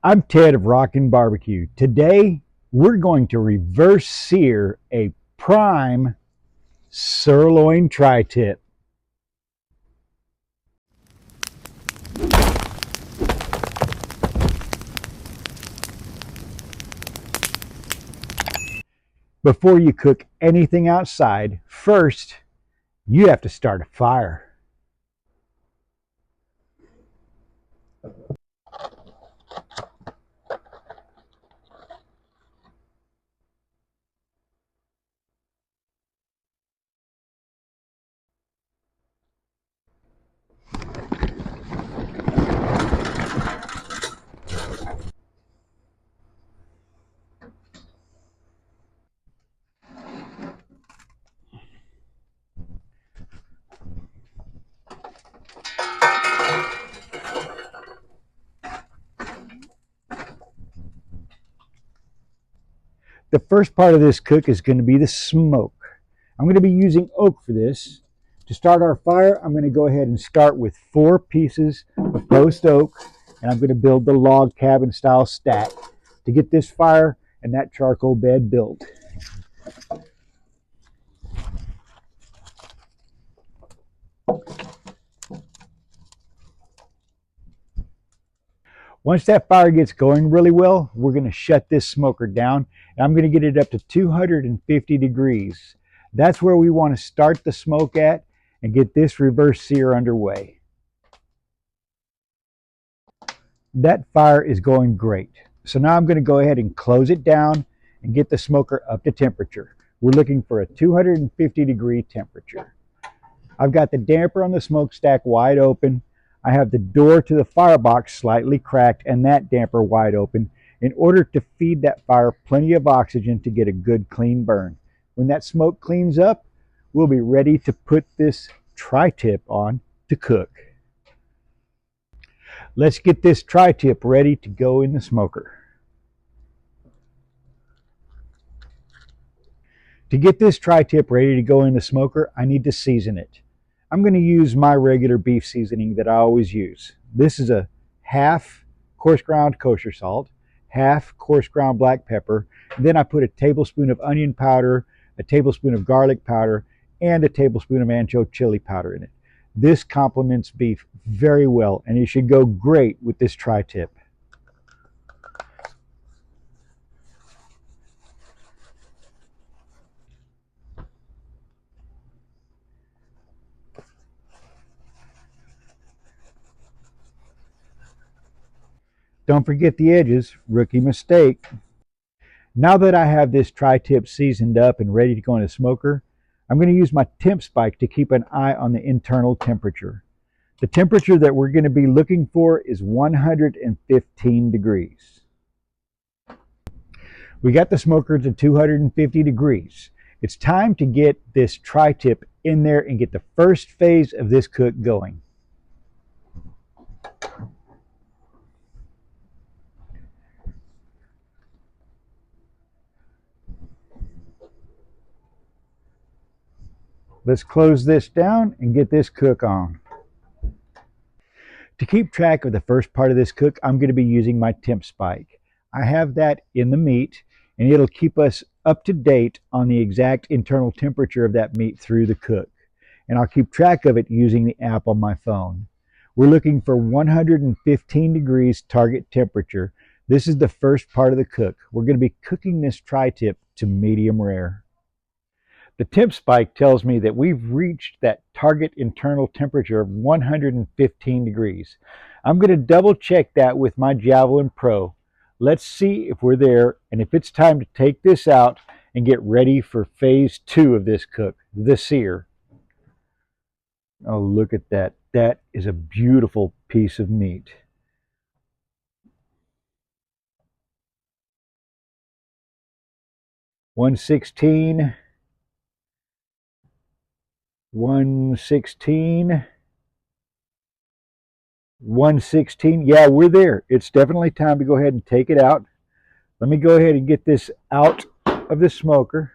I'm Ted of Rockin' Barbecue. Today, we're going to reverse sear a prime sirloin tri-tip. Before you cook anything outside, first, you have to start a fire. The first part of this cook is going to be the smoke. I'm going to be using oak for this. To start our fire, I'm going to go ahead and start with 4 pieces of post oak, and I'm going to build the log cabin style stack to get this fire and that charcoal bed built. Once that fire gets going really well, we're going to shut this smoker down, and I'm going to get it up to 250 degrees. That's where we want to start the smoke at and get this reverse sear underway. That fire is going great. So now I'm going to go ahead and close it down and get the smoker up to temperature. We're looking for a 250 degree temperature. I've got the damper on the smokestack wide open. I have the door to the firebox slightly cracked and that damper wide open in order to feed that fire plenty of oxygen to get a good clean burn. When that smoke cleans up, we'll be ready to put this tri-tip on to cook. Let's get this tri-tip ready to go in the smoker. To get this tri-tip ready to go in the smoker, I need to season it. I'm going to use my regular beef seasoning that I always use. This is a half coarse ground kosher salt, half coarse ground black pepper. Then I put a tablespoon of onion powder, a tablespoon of garlic powder, and a tablespoon of ancho chili powder in it. This complements beef very well, and it should go great with this tri-tip. Don't forget the edges, rookie mistake. Now that I have this tri-tip seasoned up and ready to go in the smoker, I'm going to use my temp spike to keep an eye on the internal temperature. The temperature that we're going to be looking for is 115 degrees. We got the smoker to 250 degrees. It's time to get this tri-tip in there and get the first phase of this cook going. Let's close this down and get this cook on. To keep track of the first part of this cook, I'm going to be using my temp spike. I have that in the meat, and it'll keep us up to date on the exact internal temperature of that meat through the cook. And I'll keep track of it using the app on my phone. We're looking for 115 degrees target temperature. This is the first part of the cook. We're going to be cooking this tri-tip to medium rare. The temp spike tells me that we've reached that target internal temperature of 115 degrees. I'm going to double check that with my Javelin Pro. Let's see if we're there and if it's time to take this out and get ready for phase 2 of this cook, the sear. Oh, look at that. That is a beautiful piece of meat. $116. 116. 116. Yeah, we're there. It's definitely time to go ahead and take it out. Let me go ahead and get this out of the smoker,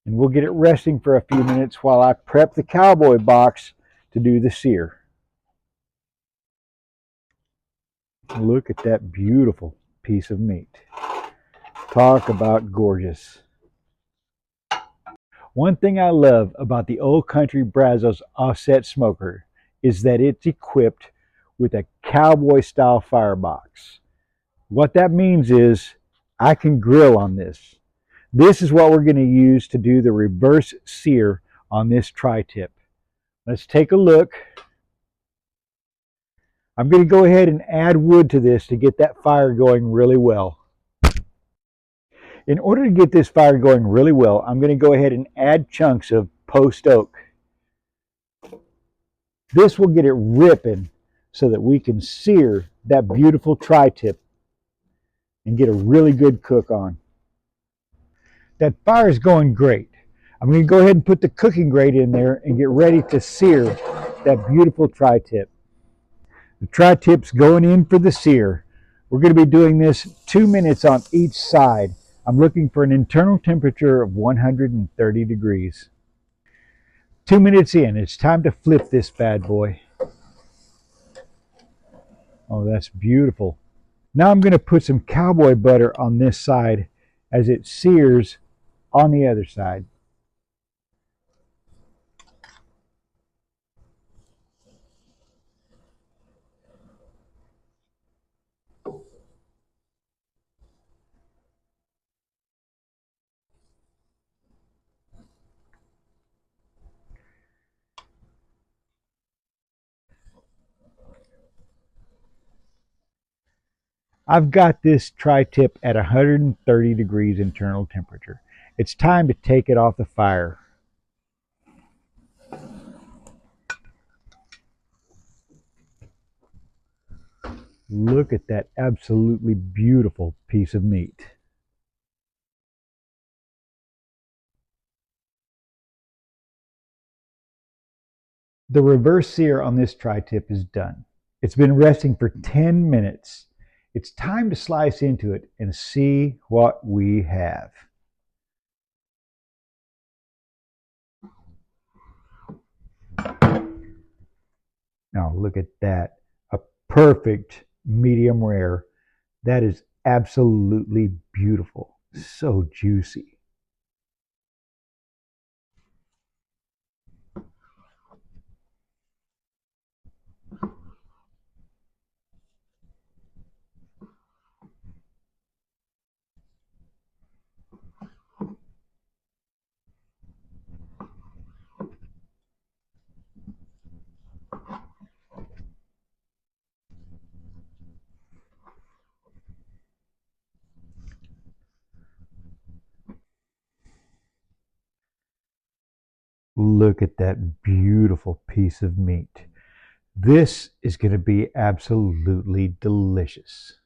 and we'll get it resting for a few minutes while I prep the Cowboy box to do the sear. Look at that beautiful piece of meat. Talk about gorgeous. One thing I love about the Old Country Brazos offset smoker is that it's equipped with a Cowboy style firebox. What that means is I can grill on this. This is what we're going to use to do the reverse sear on this tri-tip. Let's take a look. I'm going to go ahead and add wood to this to get that fire going really well. In order to get this fire going really well, I'm going to go ahead and add chunks of post oak. This will get it ripping so that we can sear that beautiful tri-tip and get a really good cook on. That fire is going great. I'm going to go ahead and put the cooking grate in there and get ready to sear that beautiful tri-tip. The tri-tip's going in for the sear. We're going to be doing this 2 minutes on each side. I'm looking for an internal temperature of 130 degrees. 2 minutes in, it's time to flip this bad boy. Oh, that's beautiful. Now I'm going to put some cowboy butter on this side as it sears on the other side. I've got this tri-tip at 130 degrees internal temperature. It's time to take it off the fire. Look at that absolutely beautiful piece of meat. The reverse sear on this tri-tip is done. It's been resting for 10 minutes. It's time to slice into it and see what we have. Now look at that. A perfect medium rare. That is absolutely beautiful. So juicy. Look at that beautiful piece of meat. This is going to be absolutely delicious.